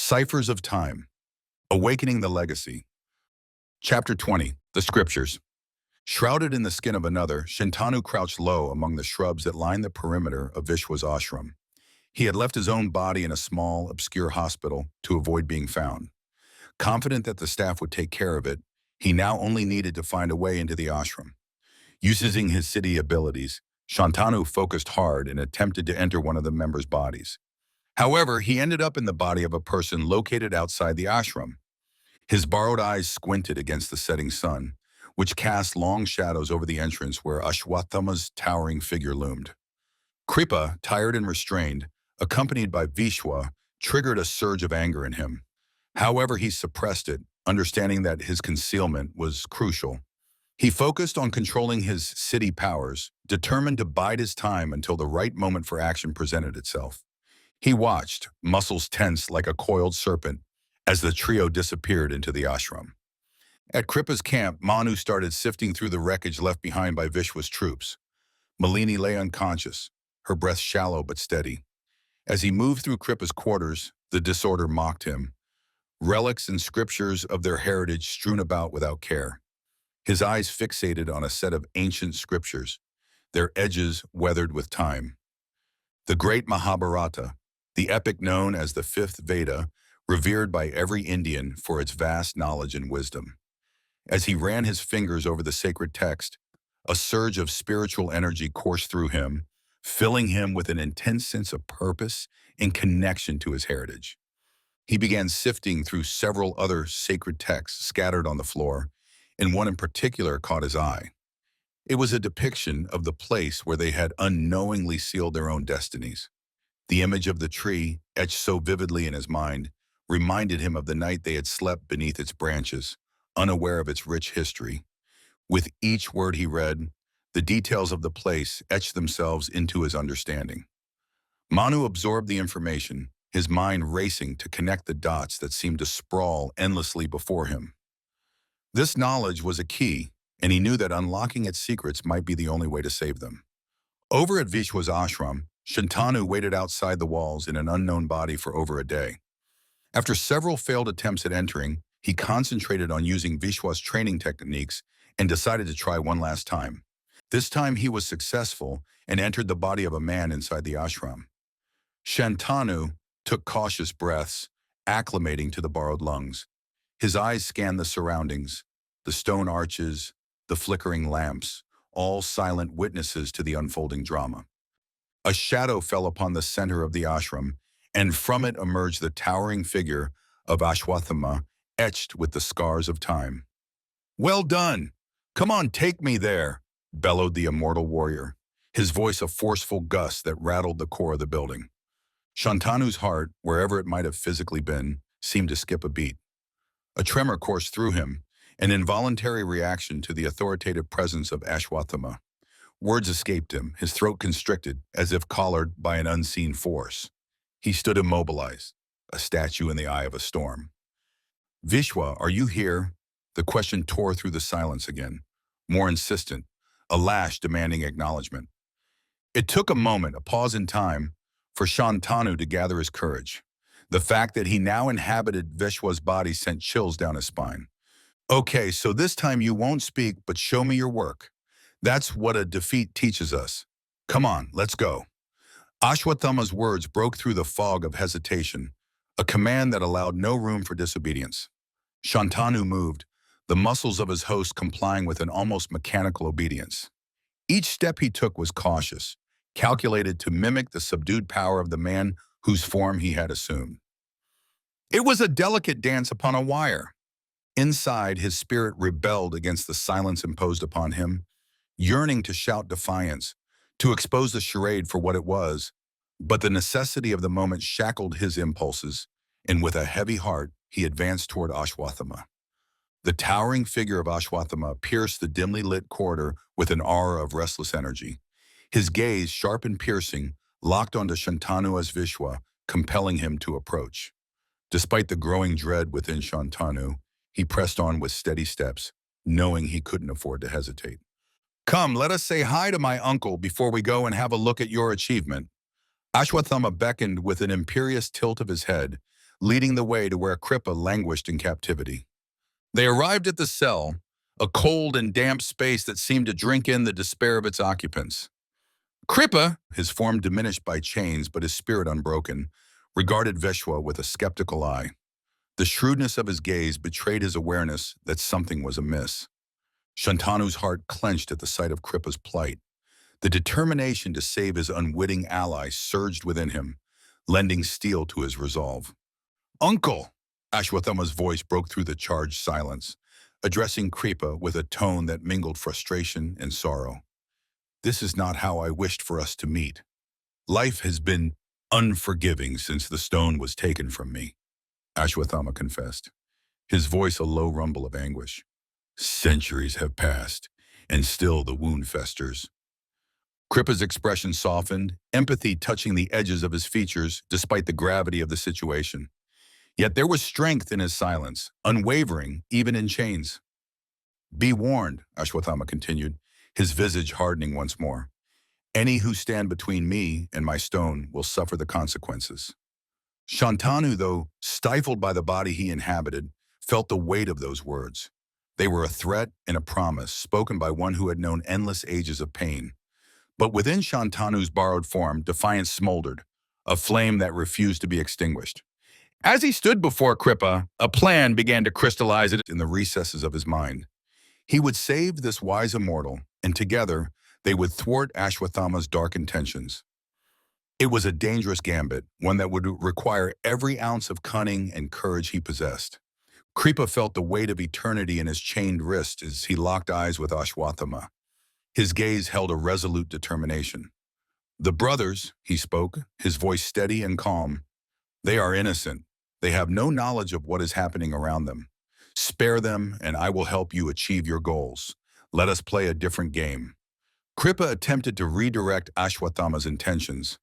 Ciphers of Time, Awakening the Legacy. Chapter 20, The Scriptures. Shrouded in the skin of another, Shantanu crouched low among the shrubs that lined the perimeter of Vishwa's ashram. He had left his own body in a small, obscure hospital to avoid being found. Confident that the staff would take care of it, he now only needed to find a way into the ashram. Using his city abilities, Shantanu focused hard and attempted to enter one of the members' bodies. However, he ended up in the body of a person located outside the ashram. His borrowed eyes squinted against the setting sun, which cast long shadows over the entrance where Ashwathama's towering figure loomed. Kripa, tired and restrained, accompanied by Vishwa, triggered a surge of anger in him. However, he suppressed it, understanding that his concealment was crucial. He focused on controlling his city powers, determined to bide his time until the right moment for action presented itself. He watched, muscles tense like a coiled serpent, as the trio disappeared into the ashram. At Kripa's camp, Manu started sifting through the wreckage left behind by Vishwa's troops. Malini lay unconscious, her breath shallow but steady. As he moved through Kripa's quarters, the disorder mocked him. Relics and scriptures of their heritage strewn about without care. His eyes fixated on a set of ancient scriptures, their edges weathered with time. The great Mahabharata, the epic known as the fifth Veda, revered by every Indian for its vast knowledge and wisdom. As he ran his fingers over the sacred text, a surge of spiritual energy coursed through him, filling him with an intense sense of purpose and connection to his heritage. He began sifting through several other sacred texts scattered on the floor, and one in particular caught his eye. It was a depiction of the place where they had unknowingly sealed their own destinies. The image of the tree, etched so vividly in his mind, reminded him of the night they had slept beneath its branches, unaware of its rich history. With each word he read, the details of the place etched themselves into his understanding. Manu absorbed the information, his mind racing to connect the dots that seemed to sprawl endlessly before him. This knowledge was a key, and he knew that unlocking its secrets might be the only way to save them. Over at Vishwa's ashram, Shantanu waited outside the walls in an unknown body for over a day. After several failed attempts at entering, he concentrated on using Vishwa's training techniques and decided to try one last time. This time he was successful and entered the body of a man inside the ashram. Shantanu took cautious breaths, acclimating to the borrowed lungs. His eyes scanned the surroundings, the stone arches, the flickering lamps, all silent witnesses to the unfolding drama. A shadow fell upon the center of the ashram, and from it emerged the towering figure of Ashwathama, etched with the scars of time. "Well done! Come on, take me there!" bellowed the immortal warrior, his voice a forceful gust that rattled the core of the building. Shantanu's heart, wherever it might have physically been, seemed to skip a beat. A tremor coursed through him, an involuntary reaction to the authoritative presence of Ashwathama. Words escaped him, his throat constricted, as if collared by an unseen force. He stood immobilized, a statue in the eye of a storm. "Vishwa, are you here?" The question tore through the silence again, more insistent, a lash demanding acknowledgement. It took a moment, a pause in time, for Shantanu to gather his courage. The fact that he now inhabited Vishwa's body sent chills down his spine. "Okay, so this time you won't speak, but show me your work. That's what a defeat teaches us. Come on, let's go." Ashwathama's words broke through the fog of hesitation, a command that allowed no room for disobedience. Shantanu moved, the muscles of his host complying with an almost mechanical obedience. Each step he took was cautious, calculated to mimic the subdued power of the man whose form he had assumed. It was a delicate dance upon a wire. Inside, his spirit rebelled against the silence imposed upon him, yearning to shout defiance, to expose the charade for what it was, but the necessity of the moment shackled his impulses, and with a heavy heart, he advanced toward Ashwathama. The towering figure of Ashwathama pierced the dimly lit corridor with an aura of restless energy. His gaze, sharp and piercing, locked onto Shantanu as Vishwa, compelling him to approach. Despite the growing dread within Shantanu, he pressed on with steady steps, knowing he couldn't afford to hesitate. "Come, let us say hi to my uncle before we go and have a look at your achievement." Ashwathama beckoned with an imperious tilt of his head, leading the way to where Kripa languished in captivity. They arrived at the cell, a cold and damp space that seemed to drink in the despair of its occupants. Kripa, his form diminished by chains but his spirit unbroken, regarded Vishwa with a skeptical eye. The shrewdness of his gaze betrayed his awareness that something was amiss. Shantanu's heart clenched at the sight of Kripa's plight. The determination to save his unwitting ally surged within him, lending steel to his resolve. "Uncle!" Ashwathama's voice broke through the charged silence, addressing Kripa with a tone that mingled frustration and sorrow. "This is not how I wished for us to meet. Life has been unforgiving since the stone was taken from me," Ashwathama confessed, his voice a low rumble of anguish. "Centuries have passed, and still the wound festers." Kripa's expression softened, empathy touching the edges of his features despite the gravity of the situation. Yet there was strength in his silence, unwavering even in chains. "Be warned," Ashwathama continued, his visage hardening once more. "Any who stand between me and my stone will suffer the consequences." Shantanu, though stifled by the body he inhabited, felt the weight of those words. They were a threat and a promise, spoken by one who had known endless ages of pain. But within Shantanu's borrowed form, defiance smoldered, a flame that refused to be extinguished. As he stood before Kripa, a plan began to crystallize in the recesses of his mind. He would save this wise immortal, and together they would thwart Ashwathama's dark intentions. It was a dangerous gambit, one that would require every ounce of cunning and courage he possessed. Kripa felt the weight of eternity in his chained wrist as he locked eyes with Ashwathama. His gaze held a resolute determination. "The brothers," he spoke, his voice steady and calm, "they are innocent. They have no knowledge of what is happening around them. Spare them, and I will help you achieve your goals. Let us play a different game." Kripa attempted to redirect Ashwathama's intentions.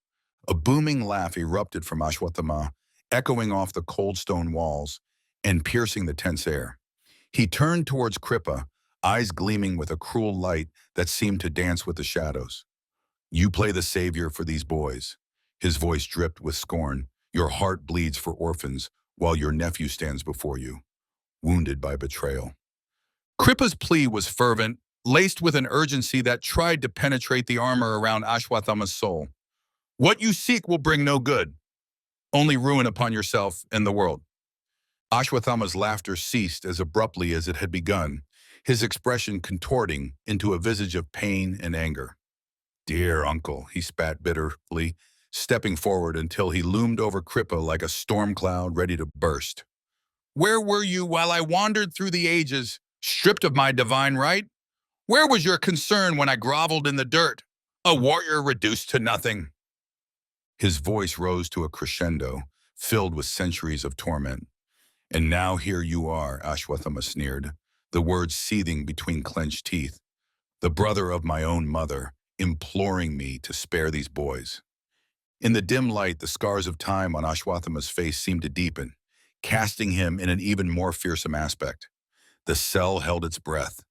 A booming laugh erupted from Ashwathama, echoing off the cold stone walls and piercing the tense air. He turned towards Kripa, eyes gleaming with a cruel light that seemed to dance with the shadows. "You play the savior for these boys." His voice dripped with scorn. "Your heart bleeds for orphans, while your nephew stands before you, wounded by betrayal." Kripa's plea was fervent, laced with an urgency that tried to penetrate the armor around Ashwathama's soul. "What you seek will bring no good, only ruin upon yourself and the world." Ashwathama's laughter ceased as abruptly as it had begun, his expression contorting into a visage of pain and anger. "Dear uncle," he spat bitterly, stepping forward until he loomed over Kripa like a storm cloud ready to burst. "Where were you while I wandered through the ages, stripped of my divine right? Where was your concern when I groveled in the dirt, a warrior reduced to nothing?" His voice rose to a crescendo, filled with centuries of torment. "And now here you are," Ashwathama sneered, the words seething between clenched teeth. "The brother of my own mother, imploring me to spare these boys." In the dim light, the scars of time on Ashwathama's face seemed to deepen, casting him in an even more fearsome aspect. The cell held its breath,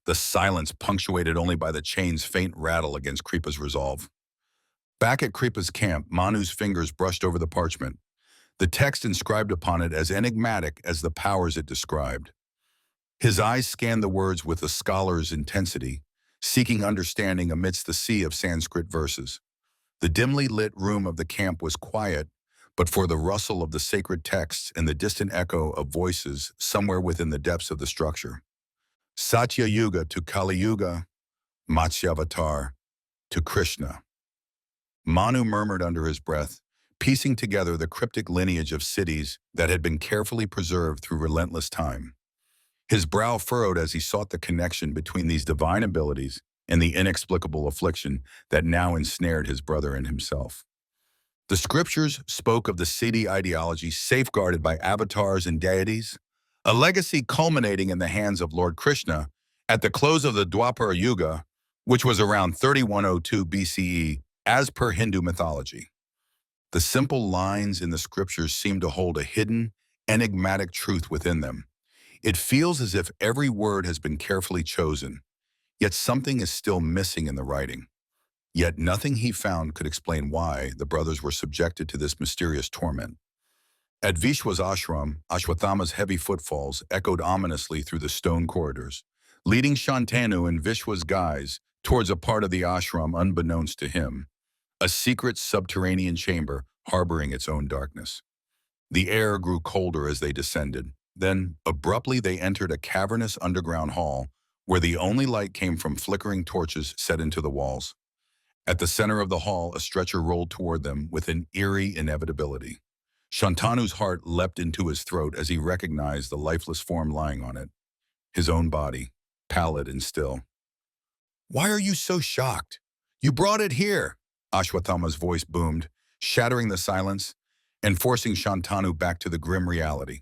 the silence punctuated only by the chain's faint rattle against Kripa's resolve. Back at Kripa's camp, Manu's fingers brushed over the parchment, the text inscribed upon it as enigmatic as the powers it described. His eyes scanned the words with a scholar's intensity, seeking understanding amidst the sea of Sanskrit verses. The dimly lit room of the camp was quiet, but for the rustle of the sacred texts and the distant echo of voices somewhere within the depths of the structure. Satya Yuga to Kali Yuga, Matsyavatar to Krishna. Manu murmured under his breath, piecing together the cryptic lineage of cities that had been carefully preserved through relentless time. His brow furrowed as he sought the connection between these divine abilities and the inexplicable affliction that now ensnared his brother and himself. The scriptures spoke of the Siddhi ideology safeguarded by avatars and deities, a legacy culminating in the hands of Lord Krishna at the close of the Dwapara Yuga, which was around 3102 BCE, as per Hindu mythology. The simple lines in the scriptures seem to hold a hidden, enigmatic truth within them. It feels as if every word has been carefully chosen, yet something is still missing in the writing. Yet nothing he found could explain why the brothers were subjected to this mysterious torment. At Vishwa's ashram, Ashwatthama's heavy footfalls echoed ominously through the stone corridors, leading Shantanu and Vishwa's guise towards a part of the ashram unbeknownst to him, a secret subterranean chamber harboring its own darkness. The air grew colder as they descended. Then, abruptly, they entered a cavernous underground hall where the only light came from flickering torches set into the walls. At the center of the hall, a stretcher rolled toward them with an eerie inevitability. Shantanu's heart leapt into his throat as he recognized the lifeless form lying on it, his own body, pallid and still. "Why are you so shocked? You brought it here!" Ashwatthama's voice boomed, shattering the silence and forcing Shantanu back to the grim reality.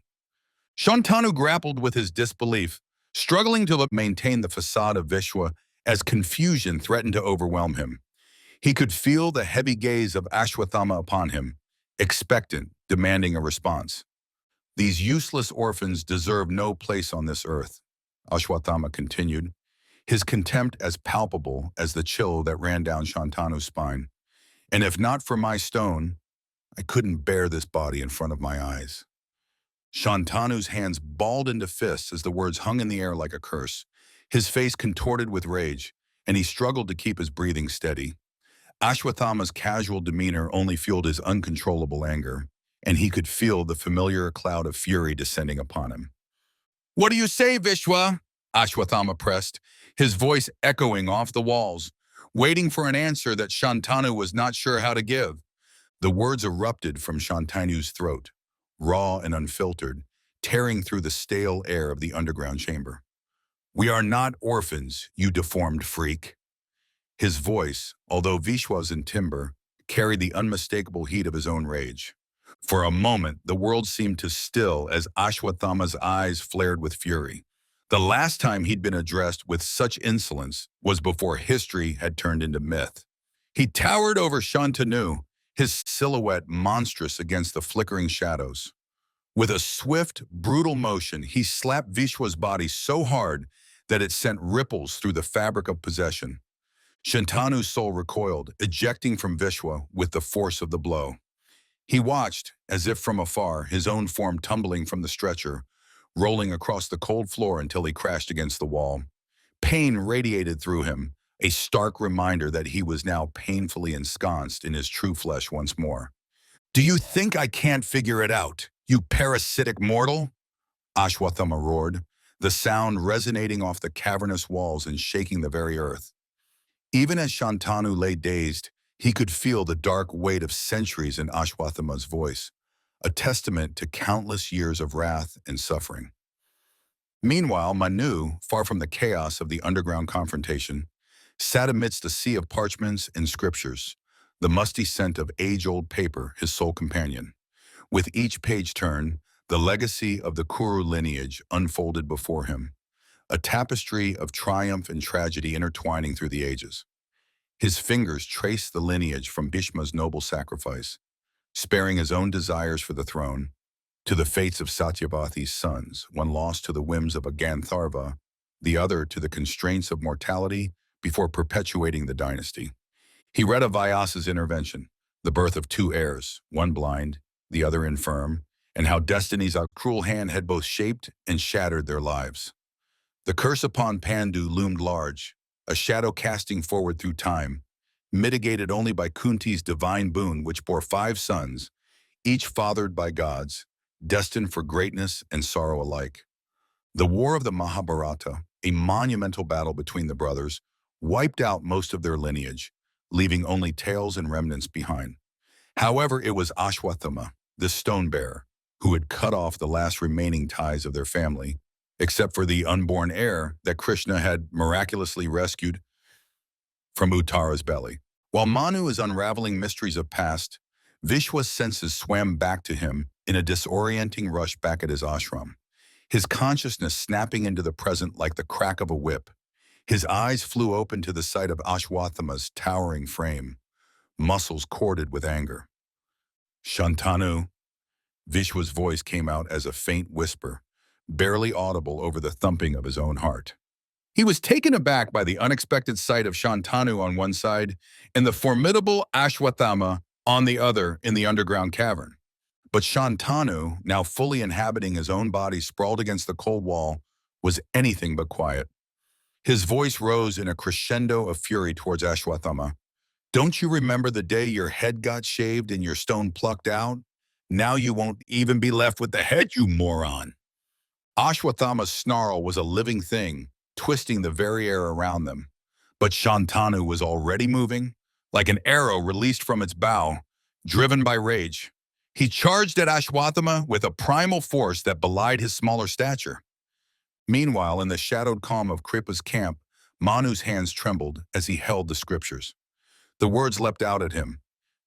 Shantanu grappled with his disbelief, struggling to maintain the facade of Vishwa as confusion threatened to overwhelm him. He could feel the heavy gaze of Ashwatthama upon him, expectant, demanding a response. "These useless orphans deserve no place on this earth," Ashwatthama continued, his contempt as palpable as the chill that ran down Shantanu's spine. "And if not for my stone, I couldn't bear this body in front of my eyes." Shantanu's hands balled into fists as the words hung in the air like a curse. His face contorted with rage, and he struggled to keep his breathing steady. Ashwatthama's casual demeanor only fueled his uncontrollable anger, and he could feel the familiar cloud of fury descending upon him. "What do you say, Vishwa?" Ashwatthama pressed, his voice echoing off the walls, waiting for an answer that Shantanu was not sure how to give. The words erupted from Shantanu's throat, raw and unfiltered, tearing through the stale air of the underground chamber. "We are not orphans, you deformed freak." His voice, although Vishwa's in timber, carried the unmistakable heat of his own rage. For a moment, the world seemed to still as Ashwatthama's eyes flared with fury. The last time he'd been addressed with such insolence was before history had turned into myth. He towered over Shantanu, his silhouette monstrous against the flickering shadows. With a swift, brutal motion, he slapped Vishwa's body so hard that it sent ripples through the fabric of possession. Shantanu's soul recoiled, ejecting from Vishwa with the force of the blow. He watched, as if from afar, his own form tumbling from the stretcher, rolling across the cold floor until he crashed against the wall. Pain radiated through him, a stark reminder that he was now painfully ensconced in his true flesh once more. "Do you think I can't figure it out, you parasitic mortal?" Ashwatthama roared, the sound resonating off the cavernous walls and shaking the very earth. Even as Shantanu lay dazed, he could feel the dark weight of centuries in Ashwatthama's voice, a testament to countless years of wrath and suffering. Meanwhile, Manu, far from the chaos of the underground confrontation, sat amidst a sea of parchments and scriptures, the musty scent of age-old paper his sole companion. With each page turn, the legacy of the Kuru lineage unfolded before him, a tapestry of triumph and tragedy intertwining through the ages. His fingers traced the lineage from Bhishma's noble sacrifice, sparing his own desires for the throne, to the fates of Satyavati's sons, one lost to the whims of a Gandharva, the other to the constraints of mortality before perpetuating the dynasty. He read of Vyasa's intervention, the birth of two heirs, one blind, the other infirm, and how destiny's cruel hand had both shaped and shattered their lives. The curse upon Pandu loomed large, a shadow casting forward through time, mitigated only by Kunti's divine boon which bore 5 sons, each fathered by gods, destined for greatness and sorrow alike. The War of the Mahabharata, a monumental battle between the brothers, wiped out most of their lineage, leaving only tales and remnants behind. However, it was Ashwatthama, the stone-bearer, who had cut off the last remaining ties of their family, except for the unborn heir that Krishna had miraculously rescued from Uttara's belly. While Manu is unraveling mysteries of past, Vishwa's senses swam back to him in a disorienting rush back at his ashram, his consciousness snapping into the present like the crack of a whip. His eyes flew open to the sight of Ashwatthama's towering frame, muscles corded with anger. "Shantanu," Vishwa's voice came out as a faint whisper, barely audible over the thumping of his own heart. He was taken aback by the unexpected sight of Shantanu on one side and the formidable Ashwatthama on the other in the underground cavern. But Shantanu, now fully inhabiting his own body sprawled against the cold wall, was anything but quiet. His voice rose in a crescendo of fury towards Ashwathama. Don't you remember the day your head got shaved and your stone plucked out? Now you won't even be left with the head, you moron. Ashwathama's snarl was a living thing, twisting the very air around them. But Shantanu was already moving, like an arrow released from its bow, driven by rage. He charged at Ashwathama with a primal force that belied his smaller stature. Meanwhile, in the shadowed calm of Kripa's camp, Manu's hands trembled as he held the scriptures. The words leapt out at him.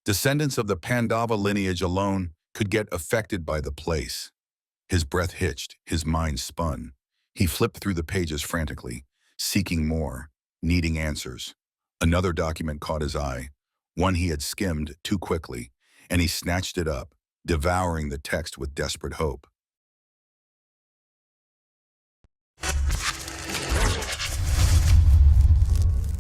Descendants of the Pandava lineage alone could get affected by the place. His breath hitched, his mind spun. He flipped through the pages frantically, seeking more, needing answers. Another document caught his eye, one he had skimmed too quickly, and he snatched it up, devouring the text with desperate hope.